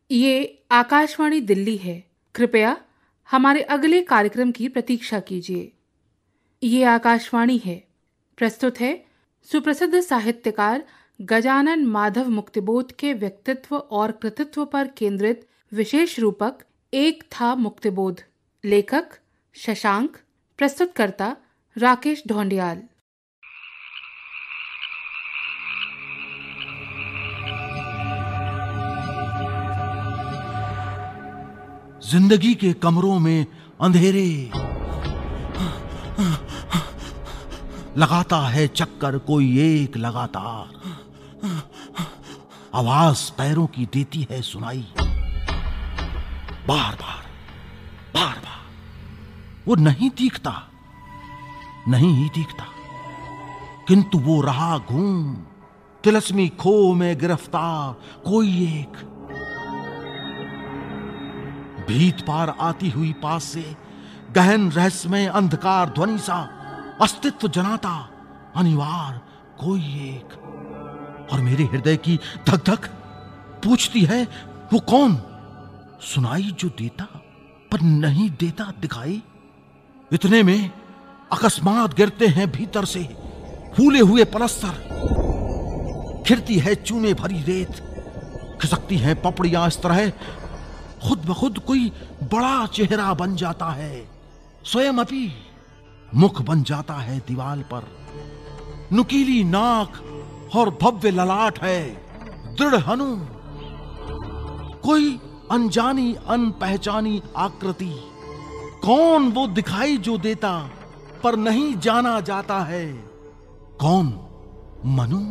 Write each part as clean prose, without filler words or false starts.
ये आकाशवाणी दिल्ली है। कृपया हमारे अगले कार्यक्रम की प्रतीक्षा कीजिए। ये आकाशवाणी है। प्रस्तुत है सुप्रसिद्ध साहित्यकार गजानन माधव मुक्तिबोध के व्यक्तित्व और कृतित्व पर केंद्रित विशेष रूपक एक था मुक्तिबोध। लेखक शशांक, प्रस्तुतकर्ता राकेश ढोंडियाल। जिंदगी के कमरों में अंधेरे, लगाता है चक्कर कोई एक लगातार, आवाज पैरों की देती है सुनाई, बार बार बार बार। वो नहीं दिखता, नहीं ही दिखता, किंतु वो रहा घूम, तिलस्मी खो में गिरफ्तार कोई एक। भीत पार आती हुई पास से गहन रहस्यमय अंधकार ध्वनि सा अस्तित्व जनाता अनिवार्य कोई एक। और मेरे हृदय की धक धक पूछती है वो कौन, सुनाई जो देता पर नहीं देता दिखाई। इतने में अकस्मात गिरते हैं भीतर से फूले हुए पलस्तर, खिरती है चूने भरी रेत, खिसकती हैं पपड़ियां इस तरह, खुद ब खुद कोई बड़ा चेहरा बन जाता है, स्वयं अपी मुख बन जाता है दीवाल पर। नुकीली नाक और भव्य ललाट है, दृढ़ हनु, कोई अनजानी अनपहचानी आकृति। कौन वो दिखाई जो देता पर नहीं जाना जाता है, कौन? मनु?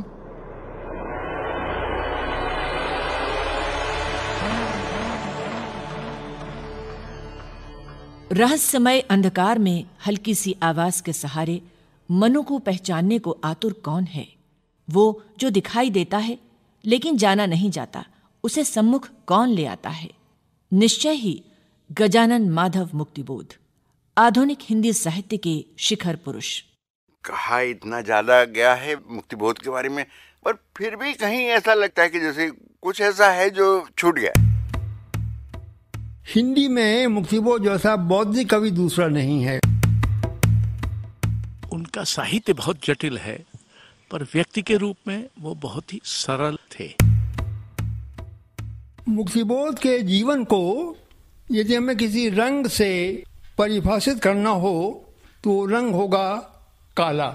रहस्यमय अंधकार में हल्की सी आवाज के सहारे मनु को पहचानने को आतुर कौन है? वो जो दिखाई देता है लेकिन जाना नहीं जाता, उसे सम्मुख कौन ले आता है? निश्चय ही गजानन माधव मुक्तिबोध, आधुनिक हिंदी साहित्य के शिखर पुरुष। कहा इतना ज्यादा गया है मुक्तिबोध के बारे में, पर फिर भी कहीं ऐसा लगता है कि जैसे कुछ ऐसा है जो छूट गया। हिंदी में मुक्तिबोध जैसा बौद्धिक कवि दूसरा नहीं है। उनका साहित्य बहुत जटिल है, पर व्यक्ति के रूप में वो बहुत ही सरल थे। मुक्तिबोध के जीवन को यदि हमें किसी रंग से परिभाषित करना हो तो रंग होगा काला।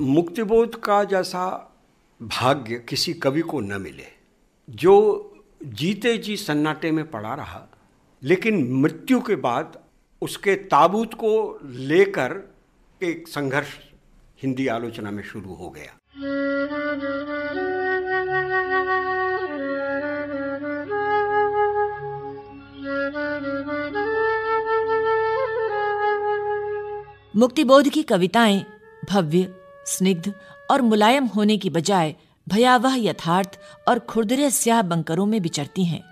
मुक्तिबोध का जैसा भाग्य किसी कवि को न मिले, जो जीते जी सन्नाटे में पड़ा रहा, लेकिन मृत्यु के बाद उसके ताबूत को लेकर एक संघर्ष हिंदी आलोचना में शुरू हो गया। मुक्तिबोध की कविताएं भव्य, स्निग्ध और मुलायम होने की बजाय भयावह यथार्थ और खुरदरे स्याह बंकरों में विचरती हैं।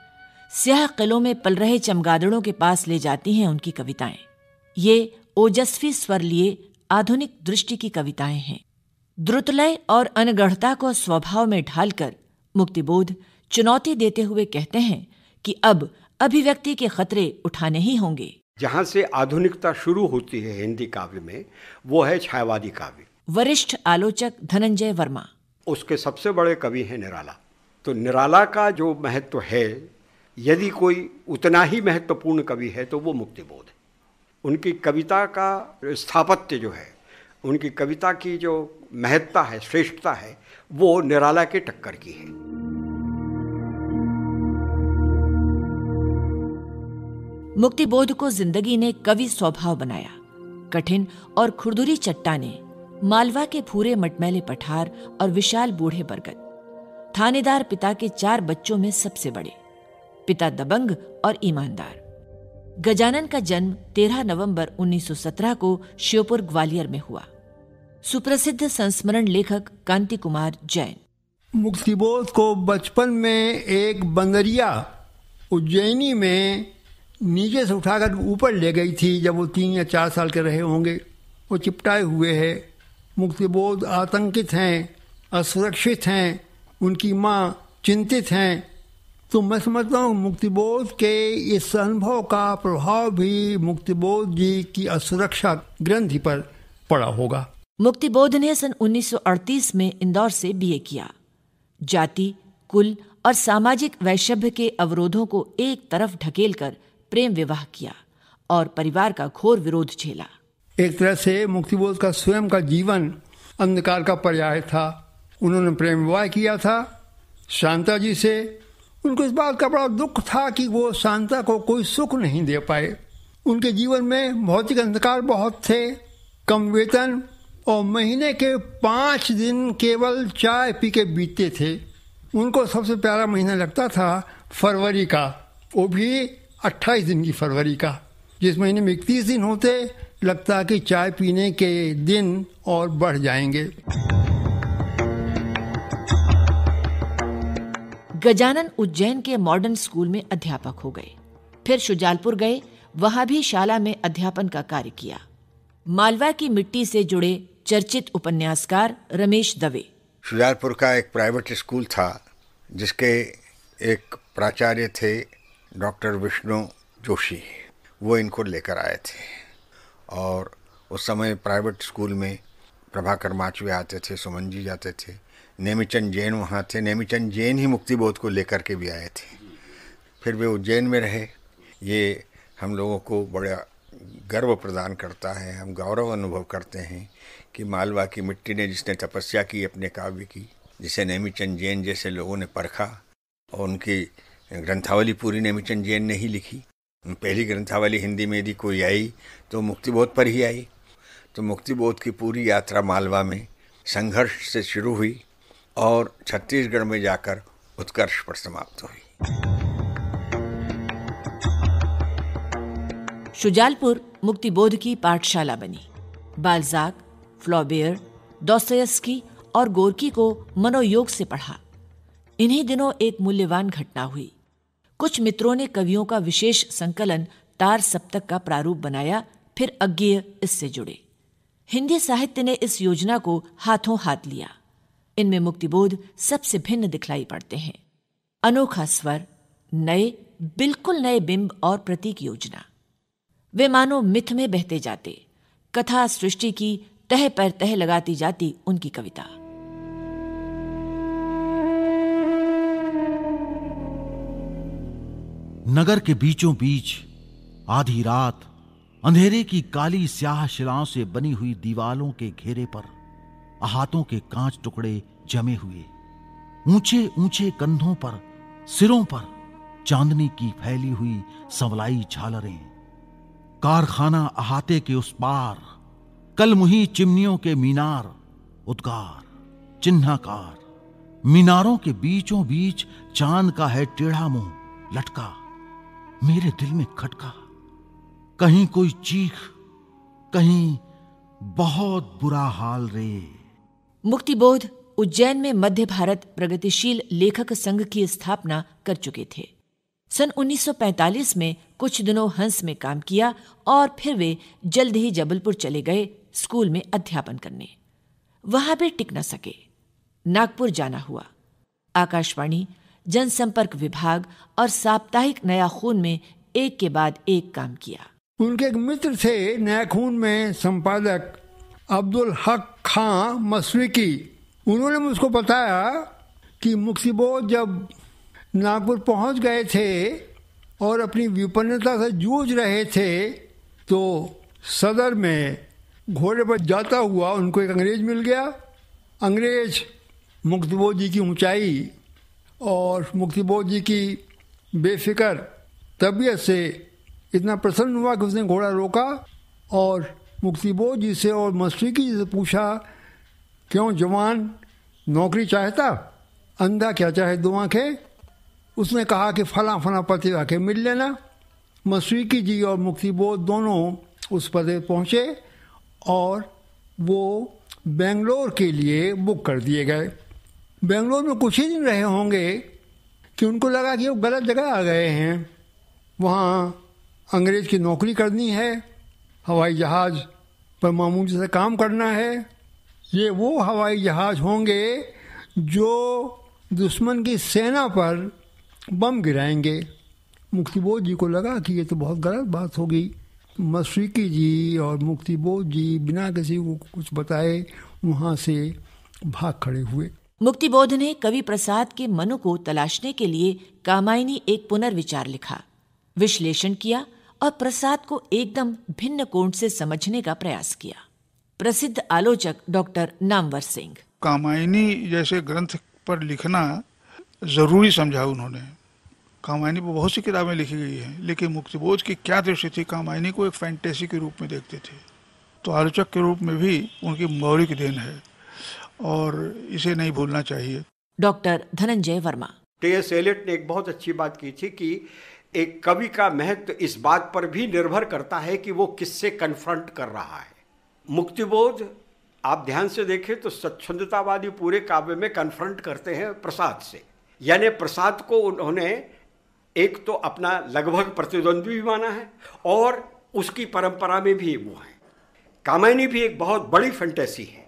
स्याह किलों में पल रहे चमगादड़ों के पास ले जाती हैं उनकी कविताएं। ये ओजस्वी स्वर लिए आधुनिक दृष्टि की कविताएं हैं। द्रुतलय और अनगढ़ता को स्वभाव में ढालकर मुक्तिबोध चुनौती देते हुए कहते हैं कि अब अभिव्यक्ति के खतरे उठाने ही होंगे। जहां से आधुनिकता शुरू होती है हिंदी काव्य में, वो है छायावादी काव्य। वरिष्ठ आलोचक धनंजय वर्मा। उसके सबसे बड़े कवि हैं निराला। तो निराला का जो महत्व है, यदि कोई उतना ही महत्वपूर्ण कवि है तो वो मुक्तिबोध है। उनकी कविता का स्थापत्य जो है, उनकी कविता की जो महत्ता है, श्रेष्ठता है, वो निराला के टक्कर की है। मुक्तिबोध को जिंदगी ने कवि स्वभाव बनाया। कठिन और खुरदुरी चट्टानें, मालवा के पूरे मटमैले पठार और विशाल बूढ़े बरगद। थानेदार पिता के 4 बच्चों में सबसे बड़े, पिता दबंग और ईमानदार। गजानन का जन्म 13 नवंबर 1917 को श्योपुर ग्वालियर में हुआ। सुप्रसिद्ध संस्मरण लेखक कांति कुमार जैन। मुक्तिबोध को बचपन में एक बंदरिया उज्जैनी में नीचे से उठाकर ऊपर ले गई थी जब वो 3 या 4 साल के रहे होंगे। वो चिपटाए हुए हैं। मुक्तिबोध आतंकित हैं, असुरक्षित हैं, उनकी माँ चिंतित हैं। तो मैं समझता हूँ मुक्तिबोध के इस अनुभव का प्रभाव भी मुक्तिबोध जी की असुरक्षा ग्रंथि पर पड़ा होगा। मुक्तिबोध ने सन 1938 में इंदौर से बीए किया। जाति, कुल और सामाजिक वैषम्य के अवरोधों को एक तरफ ढकेलकर प्रेम विवाह किया और परिवार का घोर विरोध झेला। एक तरह से मुक्तिबोध का स्वयं का जीवन अंधकार का पर्याय था। उन्होंने प्रेम विवाह किया था शांता जी से। उनको इस बात का बड़ा दुख था कि वो शांता को कोई सुख नहीं दे पाए। उनके जीवन में भौतिक अंधकार बहुत थे, कम वेतन और महीने के 5 दिन केवल चाय पी के बीतते थे। उनको सबसे प्यारा महीना लगता था फरवरी का, वो भी 28 दिन की फरवरी का। जिस महीने में 31 दिन होते, लगता कि चाय पीने के दिन और बढ़ जाएंगे। गजानन उज्जैन के मॉडर्न स्कूल में अध्यापक हो गए। फिर शुजालपुर गए, वहां भी शाला में अध्यापन का कार्य किया। मालवा की मिट्टी से जुड़े चर्चित उपन्यासकार रमेश दवे। शुजालपुर का एक प्राइवेट स्कूल था जिसके एक प्राचार्य थे डॉक्टर विष्णु जोशी। वो इनको लेकर आए थे और उस समय प्राइवेट स्कूल में प्रभाकर माचवे आते थे, सुमन जी जाते थे, नेमीचंद जैन वहाँ थे। नेमीचंद जैन ही मुक्तिबोध को लेकर के भी आए थे। फिर वे उज्जैन में रहे। ये हम लोगों को बड़ा गर्व प्रदान करता है। हम गौरव अनुभव करते हैं कि मालवा की मिट्टी ने जिसने तपस्या की अपने काव्य की, जिसे नेमीचंद जैन जैसे लोगों ने परखा और उनकी ग्रंथावली पूरी नेमीचंद जैन ने ही लिखी। पहली ग्रंथावली हिंदी में यदि कोई आई तो मुक्तिबोध पर ही आई। तो मुक्तिबोध की पूरी यात्रा मालवा में संघर्ष से शुरू हुई और छत्तीसगढ़ में जाकर उत्कर्ष पर समाप्त हुई। शुजालपुर मुक्तिबोध की पाठशाला बनी। बाल्जाक, फ्लॉबेयर, दोस्तोयेव्स्की और गोर्की को मनोयोग से पढ़ा। इन्हीं दिनों एक मूल्यवान घटना हुई। कुछ मित्रों ने कवियों का विशेष संकलन तार सप्तक का प्रारूप बनाया, फिर अज्ञेय इससे जुड़े। हिंदी साहित्य ने इस योजना को हाथों हाथ लिया। इनमें मुक्तिबोध सबसे भिन्न दिखलाई पड़ते हैं। अनोखा स्वर, नए, बिल्कुल नए बिंब और प्रतीक योजना। वे मानो मिथ में बहते जाते। कथा सृष्टि की तह पर तह लगाती जाती उनकी कविता। नगर के बीचों बीच आधी रात अंधेरे की काली स्याह शिलाओं से बनी हुई दीवालों के घेरे पर अहातों के कांच टुकड़े जमे हुए। ऊंचे ऊंचे कंधों पर, सिरों पर चांदनी की फैली हुई संवलाई झालरें। कारखाना अहाते के उस पार कलमुही चिमनियों के मीनार, उद्गार, चिन्हाकार। मीनारों के बीचों बीच चांद का है टेढ़ा मुंह लटका। मेरे दिल में खटका। कहीं कोई चीख, कहीं बहुत बुरा हाल रे। मुक्तिबोध उज्जैन में मध्य भारत प्रगतिशील लेखक संघ की स्थापना कर चुके थे। सन 1945 में कुछ दिनों हंस में काम किया और फिर वे जल्द ही जबलपुर चले गए स्कूल में अध्यापन करने। वहां भी टिक न सके। नागपुर जाना हुआ। आकाशवाणी, जनसंपर्क विभाग और साप्ताहिक नया खून में एक के बाद एक काम किया। उनके एक मित्र थे नया खून में संपादक अब्दुल हक खां मशरिकी। उन्होंने मुझको बताया कि मुक्तिबोध जब नागपुर पहुंच गए थे और अपनी विपन्नता से जूझ रहे थे तो सदर में घोड़े पर जाता हुआ उनको एक अंग्रेज मिल गया। अंग्रेज मुक्तिबोध जी की ऊंचाई और मुक्तिबोध जी की बेफिक्र तबीयत से इतना प्रसन्न हुआ कि उसने घोड़ा रोका और मुक्तिबोध जी से और मशरिकी जी से पूछा, क्यों जवान नौकरी चाहता, अंधा क्या चाहे दो आंखें। उसने कहा कि फला फला पते आके मिल लेना। मशरिकी जी और मुक्तिबोध दोनों उस पते पहुँचे और वो बेंगलोर के लिए बुक कर दिए गए। बेंगलोर में कुछ ही दिन रहे होंगे कि उनको लगा कि वो गलत जगह आ गए हैं। वहाँ अंग्रेज की नौकरी करनी है, हवाई जहाज़ पर मामूली से काम करना है। ये वो हवाई जहाज़ होंगे जो दुश्मन की सेना पर बम गिराएंगे। मुक्तिबोध जी को लगा कि ये तो बहुत गलत बात होगी। मशरिकी जी और मुक्तिबोध जी बिना किसी को कुछ बताए वहाँ से भाग खड़े हुए। मुक्तिबोध ने कवि प्रसाद के मनु को तलाशने के लिए कामायनी एक पुनर्विचार लिखा, विश्लेषण किया और प्रसाद को एकदम भिन्न कोण से समझने का प्रयास किया। प्रसिद्ध आलोचक डॉक्टर नामवर सिंह। कामायनी जैसे ग्रंथ पर लिखना जरूरी समझा उन्होंने। कामायनी पर बहुत सी किताबें लिखी गई हैं, लेकिन मुक्तिबोध की क्या दृष्टि थी, कामायनी को एक फैंटेसी के रूप में देखते थे। तो आलोचक के रूप में भी उनकी मौलिक देन है और इसे नहीं भूलना चाहिए। Doctor Dhananjay Verma. T S. Eliot ने एक बहुत अच्छी बात की थी कि एक कवि का महत्व इस बात पर भी निर्भर करता है कि वो किससे कन्फ्रंट कर रहा है। मुक्तिबोध आप ध्यान से देखें तो स्वच्छंदतावादी पूरे काव्य में कन्फ्रंट करते हैं प्रसाद से, यानी प्रसाद को उन्होंने एक तो अपना लगभग प्रतिद्वंद्वी भी माना है और उसकी परंपरा में भी वो है। कामायनी भी एक बहुत बड़ी फैंटेसी है,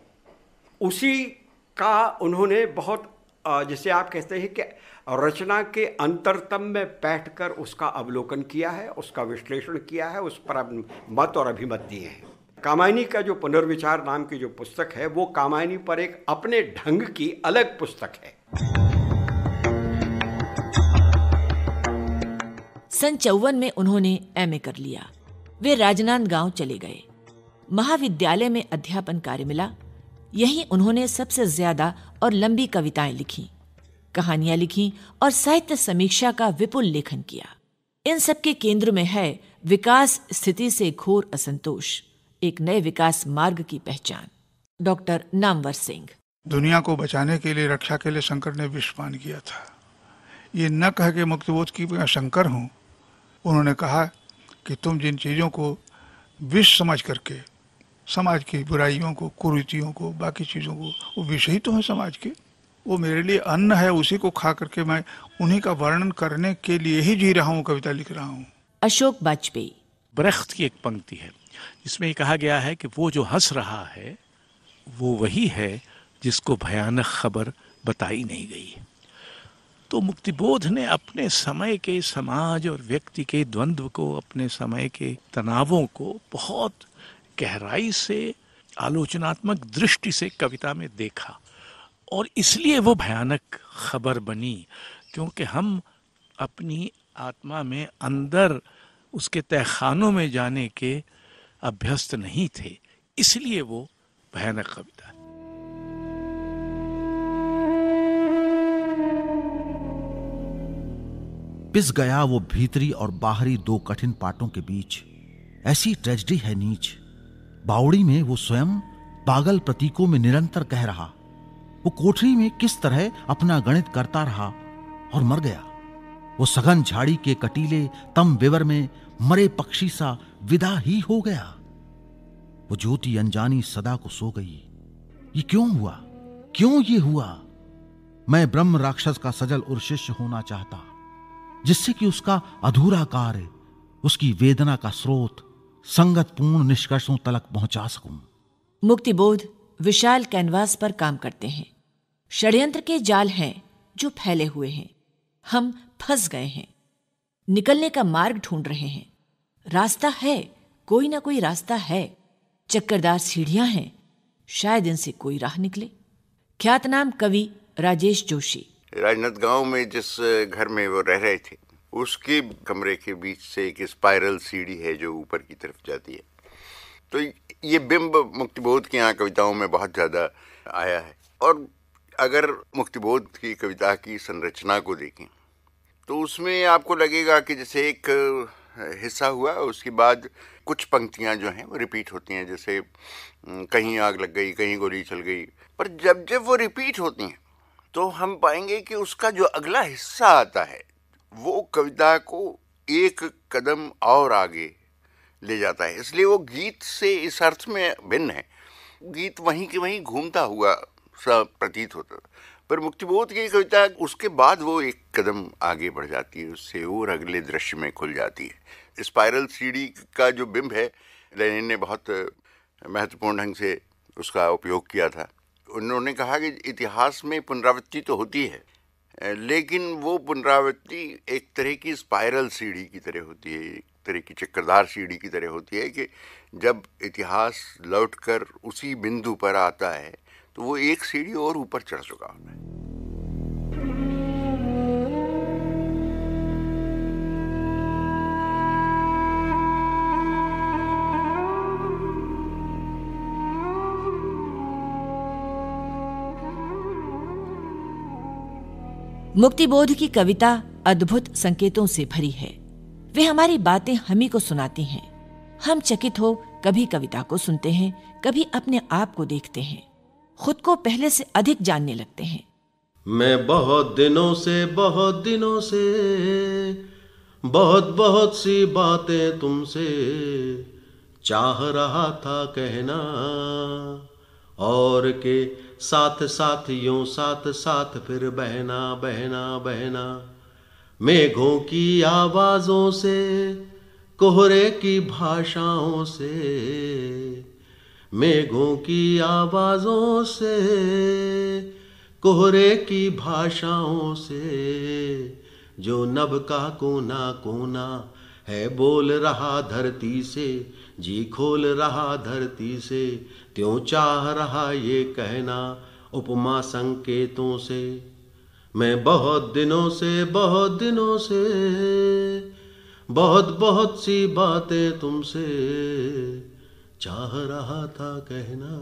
उसी का उन्होंने बहुत जैसे आप कहते हैं कि रचना के अंतरतम में बैठकर उसका अवलोकन किया है, उसका विश्लेषण किया है, उस पर मत और अभिमत दिए हैं। कामायनी का जो पुनर्विचार नाम की जो पुस्तक है वो कामायनी पर एक अपने ढंग की अलग पुस्तक है। सन 54 में उन्होंने एमए कर लिया। वे राजनांदगांव चले गए। महाविद्यालय में अध्यापन कार्य मिला। यहीं उन्होंने सबसे ज्यादा और लंबी कविताएं लिखीं, कहानियां लिखीं और साहित्य समीक्षा का विपुल लेखन किया। इन सब के केंद्र में है विकास स्थिति से घोर असंतोष, एक नए विकास मार्ग की पहचान। डॉक्टर नामवर सिंह। दुनिया को बचाने के लिए, रक्षा के लिए शंकर ने विषपान किया था। ये न कह के मुक्तिबोध की मैं शंकर हूँ, उन्होंने कहा कि तुम जिन चीज़ों को विष समझ करके समाज की बुराइयों को, कुरीतियों को, बाकी चीज़ों को, वो विष ही तो है समाज के, वो मेरे लिए अन्न है, उसी को खा करके मैं उन्हीं का वर्णन करने के लिए ही जी रहा हूँ, कविता लिख रहा हूँ। अशोक वाजपेयी। ब्रेख्त की एक पंक्ति है जिसमें कहा गया है कि वो जो हंस रहा है वो वही है जिसको भयानक खबर बताई नहीं गई। तो मुक्तिबोध ने अपने समय के समाज और व्यक्ति के द्वंद्व को, अपने समय के तनावों को बहुत गहराई से आलोचनात्मक दृष्टि से कविता में देखा और इसलिए वो भयानक खबर बनी, क्योंकि हम अपनी आत्मा में अंदर उसके तहखानों में जाने के अभ्यस्त नहीं थे, इसलिए वो भयानक कविता है। पिस गया वो भीतरी और बाहरी दो कठिन पाटों के बीच, ऐसी ट्रेजेडी है नीच। बावड़ी में वो स्वयं पागल प्रतीकों में निरंतर कह रहा, वो कोठरी में किस तरह अपना गणित करता रहा और मर गया। वो सघन झाड़ी के कटीले तम विवर में मरे पक्षी सा विदा ही हो गया। वो ज्योति अनजानी सदा को सो गई। ये क्यों हुआ, क्यों ये हुआ? मैं ब्रह्म राक्षस का सजल और शिष्य होना चाहता, जिससे कि उसका अधूरा कार्य, उसकी वेदना का स्रोत संगत पूर्ण निष्कर्षों तक पहुंचा सकूं। मुक्तिबोध विशाल कैनवास पर काम करते हैं। षड्यंत्र के जाल हैं जो फैले हुए हैं। हम फंस गए हैं, निकलने का मार्ग ढूंढ रहे हैं। रास्ता है, कोई ना कोई रास्ता है। चक्करदार सीढ़ियां हैं, शायद इनसे कोई राह निकले। ख्यातनाम कवि राजेश जोशी। राजनांदगांव में जिस घर में वो रह रहे थे, उसके कमरे के बीच से एक स्पाइरल सीढ़ी है जो ऊपर की तरफ जाती है। तो ये बिंब मुक्तिबोध की यहाँ कविताओं में बहुत ज़्यादा आया है। और अगर मुक्तिबोध की कविता की संरचना को देखें तो उसमें आपको लगेगा कि जैसे एक हिस्सा हुआ, उसके बाद कुछ पंक्तियाँ जो हैं वो रिपीट होती हैं, जैसे कहीं आग लग गई, कहीं गोली चल गई। पर जब जब वो रिपीट होती हैं तो हम पाएंगे कि उसका जो अगला हिस्सा आता है वो कविता को एक कदम और आगे ले जाता है। इसलिए वो गीत से इस अर्थ में भिन्न है। गीत वहीं के वहीं घूमता हुआ सा प्रतीत होता, पर मुक्तिबोध की कविता उसके बाद वो एक कदम आगे बढ़ जाती है, उससे और अगले दृश्य में खुल जाती है। स्पाइरल सीढ़ी का जो बिंब है, लेनिन ने बहुत महत्वपूर्ण ढंग से उसका उपयोग किया था। उन्होंने कहा कि इतिहास में पुनरावृत्ति तो होती है, लेकिन वो पुनरावृत्ति एक तरह की स्पाइरल सीढ़ी की तरह होती है, एक तरह की चक्करदार सीढ़ी की तरह होती है कि जब इतिहास लौटकर उसी बिंदु पर आता है तो वो एक सीढ़ी और ऊपर चढ़ चुका होता है। मुक्तिबोध की कविता अद्भुत संकेतों से भरी है। वे हमारी बातें हम ही को सुनाती हैं। हम चकित हो कभी कविता को सुनते हैं, कभी अपने आप को देखते हैं, खुद को पहले से अधिक जानने लगते हैं। मैं बहुत दिनों से बहुत सी बातें तुमसे चाह रहा था कहना, और के साथ साथ यूं साथ साथ फिर बहना बहना बहना, मेघों की आवाजों से, कोहरे की भाषाओं से, मेघों की आवाजों से, कोहरे की भाषाओं से, जो नभ का कोना कोना है बोल रहा धरती से, जी खोल रहा धरती से, त्यों चाह रहा ये कहना उपमा संकेतों से। मैं बहुत दिनों से बहुत सी बातें तुमसे चाह रहा था कहना।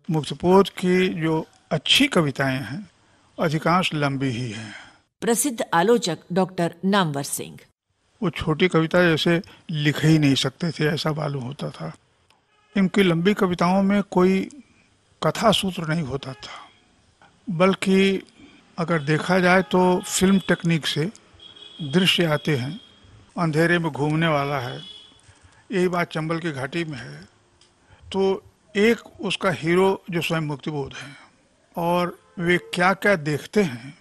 मुक्तिबोध की जो अच्छी कविताएं हैं अधिकांश लंबी ही हैं। प्रसिद्ध आलोचक डॉक्टर नामवर सिंह। वो छोटी कविता जैसे लिख ही नहीं सकते थे, ऐसा मालूम होता था। इनकी लंबी कविताओं में कोई कथा सूत्र नहीं होता था, बल्कि अगर देखा जाए तो फिल्म टेक्निक से दृश्य आते हैं। अंधेरे में घूमने वाला है, यही बात चंबल की घाटी में है, तो एक उसका हीरो जो स्वयं मुक्तिबोध है, और वे क्या क्या देखते हैं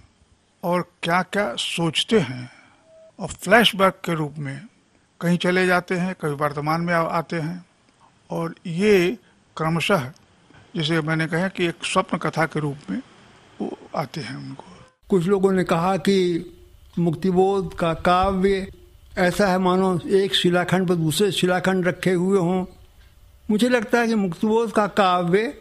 और क्या क्या सोचते हैं, और फ्लैशबैक के रूप में कहीं चले जाते हैं, कभी वर्तमान में आते हैं, और ये क्रमशः जैसे मैंने कहा कि एक स्वप्न कथा के रूप में वो आते हैं उनको। कुछ लोगों ने कहा कि मुक्तिबोध का काव्य ऐसा है मानो एक शिलाखंड पर दूसरे शिलाखंड रखे हुए हों। मुझे लगता है कि मुक्तिबोध का काव्य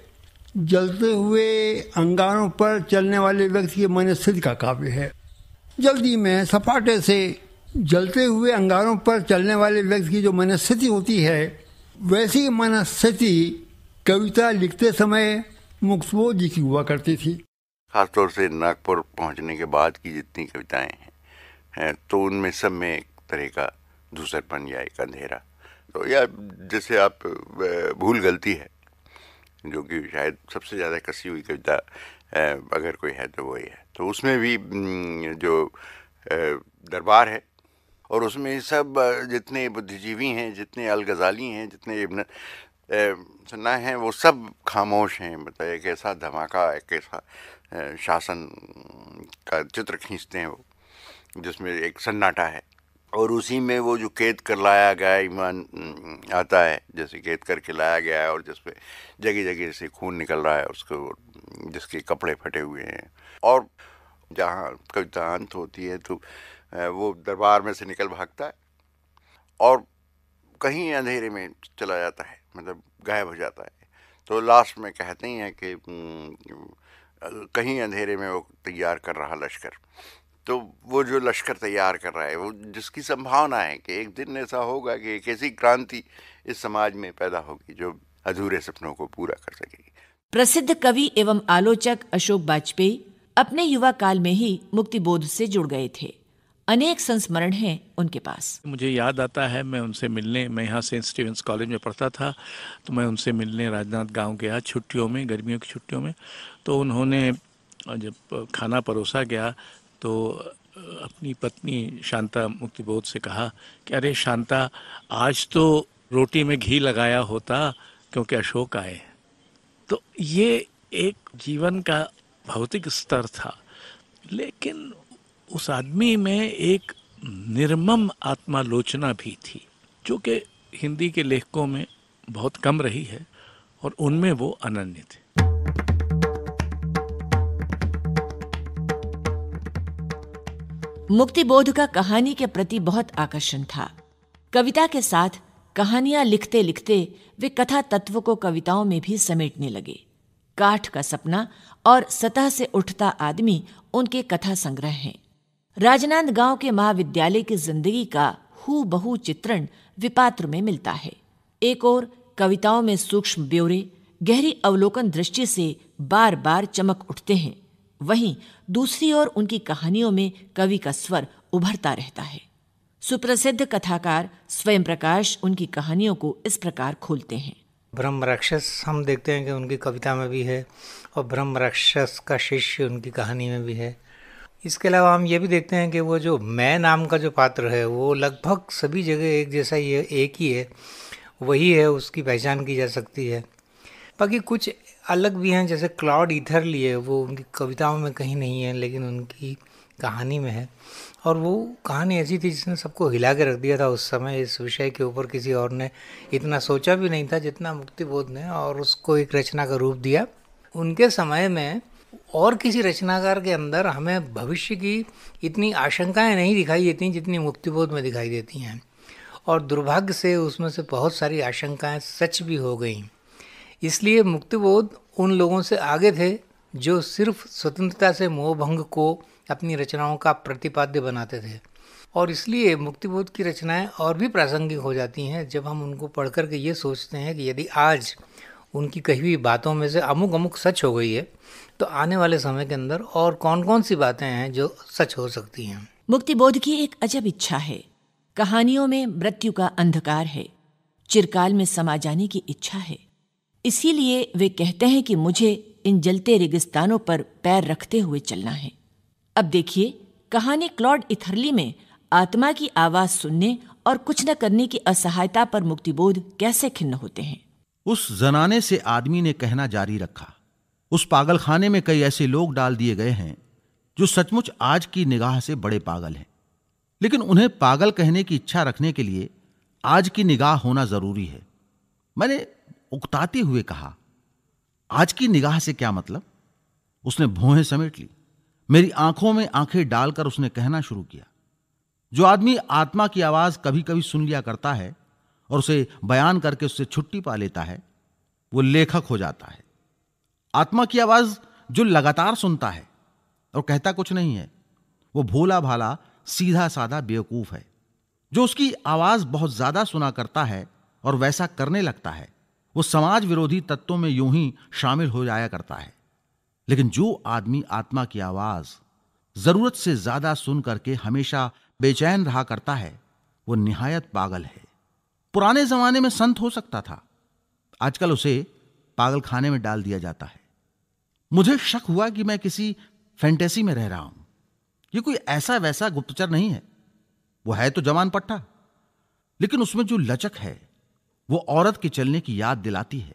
जलते हुए अंगारों पर चलने वाले व्यक्ति की मनस्थिति का काव्य है। जल्दी में सपाटे से जलते हुए अंगारों पर चलने वाले व्यक्ति की जो मनस्थिति होती है, वैसी मनस्थिति कविता लिखते समय मुक्तिबोध जी की हुआ करती थी। खासतौर से नागपुर पहुंचने के बाद की जितनी कविताएं हैं तो उनमें सब में एक तरह का दूसरपन या एक अंधेरा, तो या जैसे आप भूल गलती है, जो कि शायद सबसे ज़्यादा कसी हुई कविता अगर कोई है तो वही है। तो उसमें भी जो दरबार है और उसमें सब जितने बुद्धिजीवी हैं, जितने अल-गज़ाली हैं, जितने इब्न सन्ना हैं, वो सब खामोश हैं। मतलब एक ऐसा धमाका, एक ऐसा शासन का चित्र खींचते हैं वो, जिसमें एक सन्नाटा है, और उसी में वो जो कैद कर लाया गया ईमान आता है, जैसे कैद करके लाया गया है, और जिसमें जगह जगह से खून निकल रहा है उसको, जिसके कपड़े फटे हुए हैं, और जहाँ कविता अंत होती है तो वो दरबार में से निकल भागता है और कहीं अंधेरे में चला जाता है, मतलब गायब हो जाता है। तो लास्ट में कहते ही हैं कि कहीं अंधेरे में वो तैयार कर रहा लश्कर। तो वो जो लश्कर तैयार कर रहा है, वो जिसकी संभावना है कि एक दिन ऐसा होगा कि एक ऐसी क्रांति इस समाज में पैदा होगी जो अधूरे सपनों को पूरा कर सकेगी। प्रसिद्ध कवि एवं आलोचक अशोक वाजपेयी अपने युवा काल में ही मुक्तिबोध से जुड़ गए थे। अनेक संस्मरण हैं उनके पास। मुझे याद आता है, मैं उनसे मिलने, मैं यहाँ सेंट स्टीवेंस कॉलेज में पढ़ता था, तो मैं उनसे मिलने राजनाथ गांव गया छुट्टियों में, गर्मियों की छुट्टियों में। तो उन्होंने जब खाना परोसा गया तो अपनी पत्नी शांता मुक्तिबोध से कहा कि अरे शांता, आज तो रोटी में घी लगाया होता क्योंकि अशोक आए। तो ये एक जीवन का भौतिक स्तर था, लेकिन उस आदमी में एक निर्मम आत्मालोचना भी थी, जो कि हिंदी के लेखकों में बहुत कम रही है, और उनमें वो अनन्य थे। मुक्तिबोध का कहानी के प्रति बहुत आकर्षण था। कविता के साथ कहानियां लिखते लिखते वे कथा तत्व को कविताओं में भी समेटने लगे। काठ का सपना और सतह से उठता आदमी उनके कथा संग्रह हैं। राजनांदगांव के महाविद्यालय की जिंदगी का हूबहू चित्रण विपात्र में मिलता है। एक ओर कविताओं में सूक्ष्म ब्यौरे गहरी अवलोकन दृष्टि से बार बार चमक उठते हैं, वहीं दूसरी ओर उनकी कहानियों में कवि का स्वर उभरता रहता है। सुप्रसिद्ध कथाकार स्वयं प्रकाश उनकी कहानियों को इस प्रकार खोलते हैं। ब्रह्म राक्षस हम देखते हैं कि उनकी कविता में भी है और ब्रह्म राक्षस का शिष्य उनकी कहानी में भी है। इसके अलावा हम ये भी देखते हैं कि वो जो मैं नाम का जो पात्र है वो लगभग सभी जगह एक जैसा ही है, एक ही है, वही है, उसकी पहचान की जा सकती है। बाकी कुछ अलग भी हैं, जैसे क्लॉड ईथरली है, वो उनकी कविताओं में कहीं नहीं है लेकिन उनकी कहानी में है। और वो कहानी ऐसी थी जिसने सबको हिला के रख दिया था उस समय। इस विषय के ऊपर किसी और ने इतना सोचा भी नहीं था जितना मुक्तिबोध ने, और उसको एक रचना का रूप दिया। उनके समय में और किसी रचनाकार के अंदर हमें भविष्य की इतनी आशंकाएं नहीं दिखाई देती जितनी मुक्तिबोध में दिखाई देती हैं, और दुर्भाग्य से उसमें से बहुत सारी आशंकाएं सच भी हो गई। इसलिए मुक्तिबोध उन लोगों से आगे थे जो सिर्फ स्वतंत्रता से मोहभंग को अपनी रचनाओं का प्रतिपाद्य बनाते थे, और इसलिए मुक्तिबोध की रचनाएं और भी प्रासंगिक हो जाती हैं जब हम उनको पढ़ कर के ये सोचते हैं कि यदि आज उनकी कही हुई बातों में से अमुक सच हो गई है तो आने वाले समय के अंदर और कौन कौन सी बातें हैं जो सच हो सकती हैं। मुक्तिबोध की एक अजब इच्छा है। कहानियों में मृत्यु का अंधकार है, चिरकाल में समा जाने की इच्छा है। इसीलिए वे कहते हैं कि मुझे इन जलते रेगिस्तानों पर पैर रखते हुए चलना है। अब देखिए, कहानी क्लॉड ईथरली में आत्मा की आवाज सुनने और कुछ न करने की असहायता पर मुक्तिबोध कैसे खिन्न होते हैं। उस जनाने से आदमी ने कहना जारी रखा, उस पागलखाने में कई ऐसे लोग डाल दिए गए हैं जो सचमुच आज की निगाह से बड़े पागल हैं, लेकिन उन्हें पागल कहने की इच्छा रखने के लिए आज की निगाह होना जरूरी है। मैंने उकताते हुए कहा, आज की निगाह से क्या मतलब? उसने भौहें समेट ली। मेरी आंखों में आंखें डालकर उसने कहना शुरू किया, जो आदमी आत्मा की आवाज कभी कभी सुन लिया करता है और उसे बयान करके उससे छुट्टी पा लेता है, वो लेखक हो जाता है। आत्मा की आवाज जो लगातार सुनता है और कहता कुछ नहीं है, वो भोला भाला सीधा साधा बेवकूफ है। जो उसकी आवाज बहुत ज्यादा सुना करता है और वैसा करने लगता है, वो समाज विरोधी तत्वों में यूं ही शामिल हो जाया करता है। लेकिन जो आदमी आत्मा की आवाज जरूरत से ज्यादा सुन करके हमेशा बेचैन रहा करता है, वो निहायत पागल है। पुराने जमाने में संत हो सकता था, आजकल उसे पागल खाने में डाल दिया जाता है। मुझे शक हुआ कि मैं किसी फैंटेसी में रह रहा हूं। ये कोई ऐसा वैसा गुप्तचर नहीं है, वो है तो जवान पट्टा, लेकिन उसमें जो लचक है वो औरत के चलने की याद दिलाती है।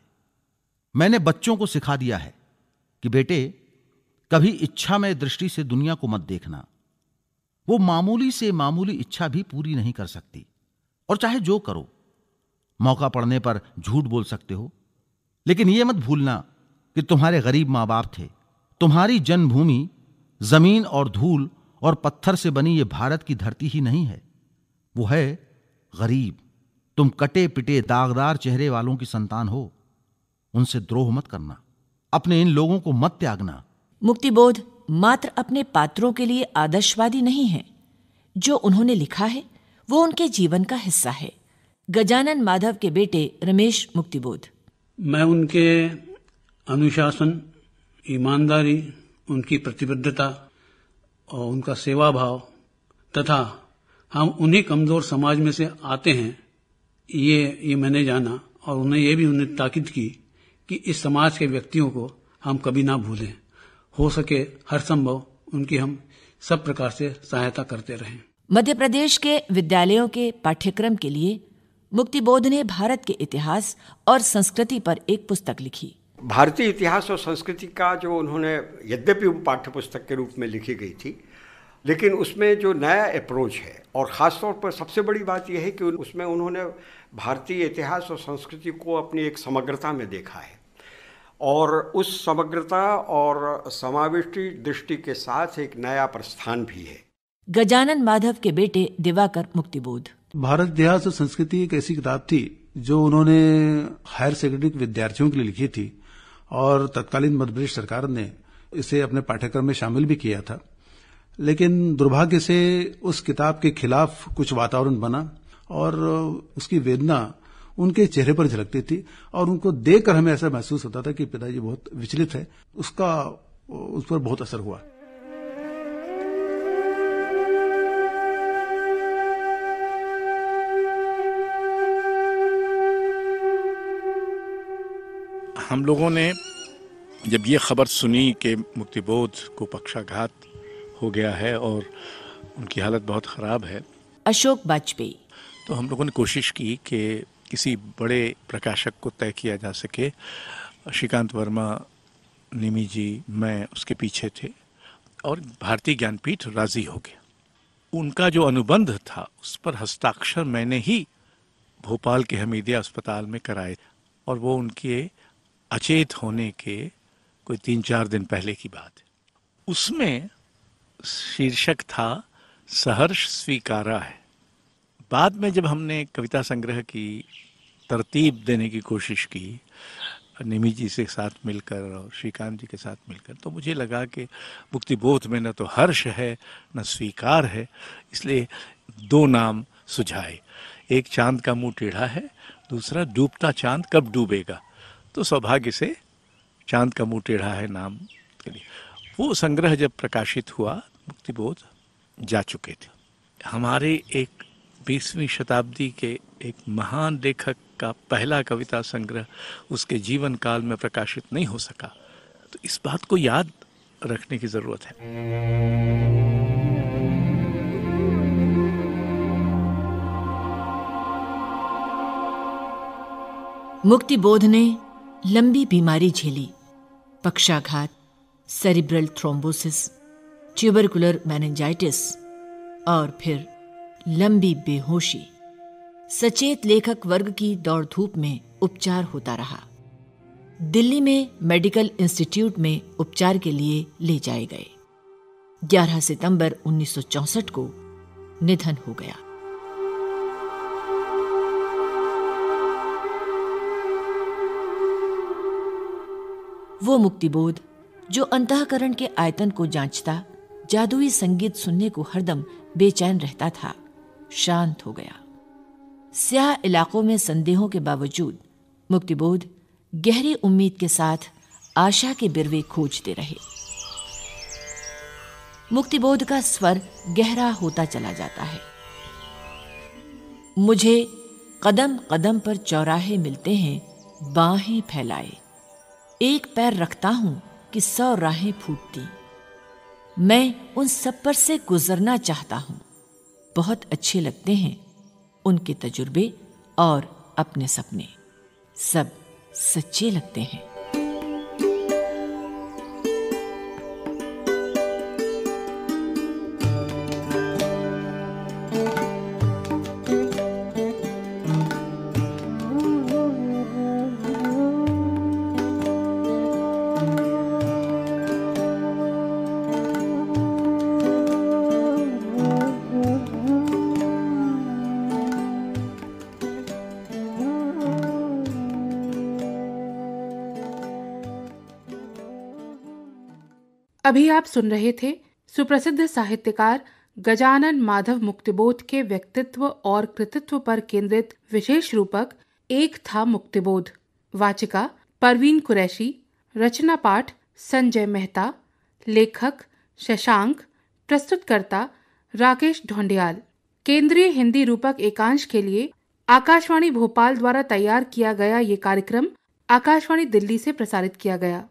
मैंने बच्चों को सिखा दिया है कि बेटे, कभी इच्छा में दृष्टि से दुनिया को मत देखना। वो मामूली से मामूली इच्छा भी पूरी नहीं कर सकती, और चाहे जो करो, मौका पड़ने पर झूठ बोल सकते हो, लेकिन यह मत भूलना कि तुम्हारे गरीब मां बाप थे। तुम्हारी जन्मभूमि जमीन और धूल और पत्थर से बनी ये भारत की धरती ही नहीं है, वो है गरीब। तुम कटे पिटे दागदार चेहरे वालों की संतान हो, उनसे द्रोह मत करना, अपने इन लोगों को मत त्यागना। मुक्तिबोध मात्र अपने पात्रों के लिए आदर्शवादी नहीं है, जो उन्होंने लिखा है वो उनके जीवन का हिस्सा है। गजानन माधव के बेटे रमेश मुक्तिबोध। मैं उनके अनुशासन, ईमानदारी, उनकी प्रतिबद्धता और उनका सेवा भाव तथा हम उन्हीं कमजोर समाज में से आते हैं, ये मैंने जाना, और उन्हें ताकीद की कि इस समाज के व्यक्तियों को हम कभी ना भूलें। हो सके हर संभव उनकी हम सब प्रकार से सहायता करते रहें। मध्य प्रदेश के विद्यालयों के पाठ्यक्रम के लिए मुक्तिबोध ने भारत के इतिहास और संस्कृति पर एक पुस्तक लिखी। भारतीय इतिहास और संस्कृति का जो उन्होंने, यद्यपि वो पाठ्य पुस्तक के रूप में लिखी गई थी, लेकिन उसमें जो नया अप्रोच है, और ख़ासतौर पर सबसे बड़ी बात यह है कि उसमें उन्होंने भारतीय इतिहास और संस्कृति को अपनी एक समग्रता में देखा है, और उस समग्रता और समावेशी दृष्टि के साथ एक नया प्रस्थान भी है। गजानन माधव के बेटे दिवाकर मुक्तिबोध। भारत इतिहास और संस्कृति एक ऐसी किताब थी जो उन्होंने हायर सेकेंडरी के विद्यार्थियों के लिए लिखी थी और तत्कालीन मध्य प्रदेश सरकार ने इसे अपने पाठ्यक्रम में शामिल भी किया था। लेकिन दुर्भाग्य से उस किताब के खिलाफ कुछ वातावरण बना और उसकी वेदना उनके चेहरे पर झलकती थी और उनको देखकर हमें ऐसा महसूस होता था कि पिताजी बहुत विचलित है। उसका उस पर बहुत असर हुआ। हम लोगों ने जब ये खबर सुनी कि मुक्तिबोध को पक्षाघात हो गया है और उनकी हालत बहुत ख़राब है, अशोक वाजपेयी, तो हम लोगों ने कोशिश की कि किसी बड़े प्रकाशक को तय किया जा सके। श्रीकांत वर्मा, निमी जी, मैं उसके पीछे थे और भारतीय ज्ञानपीठ राजी हो गया। उनका जो अनुबंध था उस पर हस्ताक्षर मैंने ही भोपाल के हमीदिया अस्पताल में कराए और वो उनके अचेत होने के कोई 3-4 दिन पहले की बात है। उसमें शीर्षक था सहर्ष स्वीकारा है। बाद में जब हमने कविता संग्रह की तरतीब देने की कोशिश की निमी जी से साथ मिलकर और श्रीकांत जी के साथ मिलकर, तो मुझे लगा कि मुक्तिबोध में न तो हर्ष है न स्वीकार है, इसलिए 2 नाम सुझाए। एक चांद का मुंह टेढ़ा है, दूसरा डूबता चांद कब डूबेगा। तो सौभाग्य से चांद का मुंह टेढ़ा है नाम के लिए वो संग्रह जब प्रकाशित हुआ, मुक्तिबोध जा चुके थे। हमारे एक 20वीं शताब्दी के एक महान लेखक का पहला कविता संग्रह उसके जीवन काल में प्रकाशित नहीं हो सका, तो इस बात को याद रखने की जरूरत है। मुक्तिबोध ने लंबी बीमारी झेली, पक्षाघात, सेरिब्रल थ्रोम्बोसिस, ट्यूबरकुलर मेनिंजाइटिस और फिर लंबी बेहोशी। सचेत लेखक वर्ग की दौड़ धूप में उपचार होता रहा। दिल्ली में मेडिकल इंस्टीट्यूट में उपचार के लिए ले जाए गए। 11 सितंबर 1964 को निधन हो गया। वो मुक्तिबोध जो अंतःकरण के आयतन को जांचता, जादुई संगीत सुनने को हरदम बेचैन रहता था, शांत हो गया। स्याह इलाकों में संदेहों के बावजूद मुक्तिबोध गहरी उम्मीद के साथ आशा के बिरवे खोजते रहे। मुक्तिबोध का स्वर गहरा होता चला जाता है। मुझे कदम कदम पर चौराहे मिलते हैं, बाहें फैलाए। एक पैर रखता हूं कि 100 राहें फूटती। मैं उन सब पर से गुजरना चाहता हूं। बहुत अच्छे लगते हैं उनके तजुर्बे और अपने सपने, सब सच्चे लगते हैं। अभी आप सुन रहे थे सुप्रसिद्ध साहित्यकार गजानन माधव मुक्तिबोध के व्यक्तित्व और कृतित्व पर केंद्रित विशेष रूपक एक था मुक्तिबोध। वाचिका परवीन कुरैशी, रचना पाठ संजय मेहता, लेखक शशांक, प्रस्तुतकर्ता राकेश ढोंडियाल। केंद्रीय हिंदी रूपक एकांश के लिए आकाशवाणी भोपाल द्वारा तैयार किया गया ये कार्यक्रम आकाशवाणी दिल्ली से प्रसारित किया गया।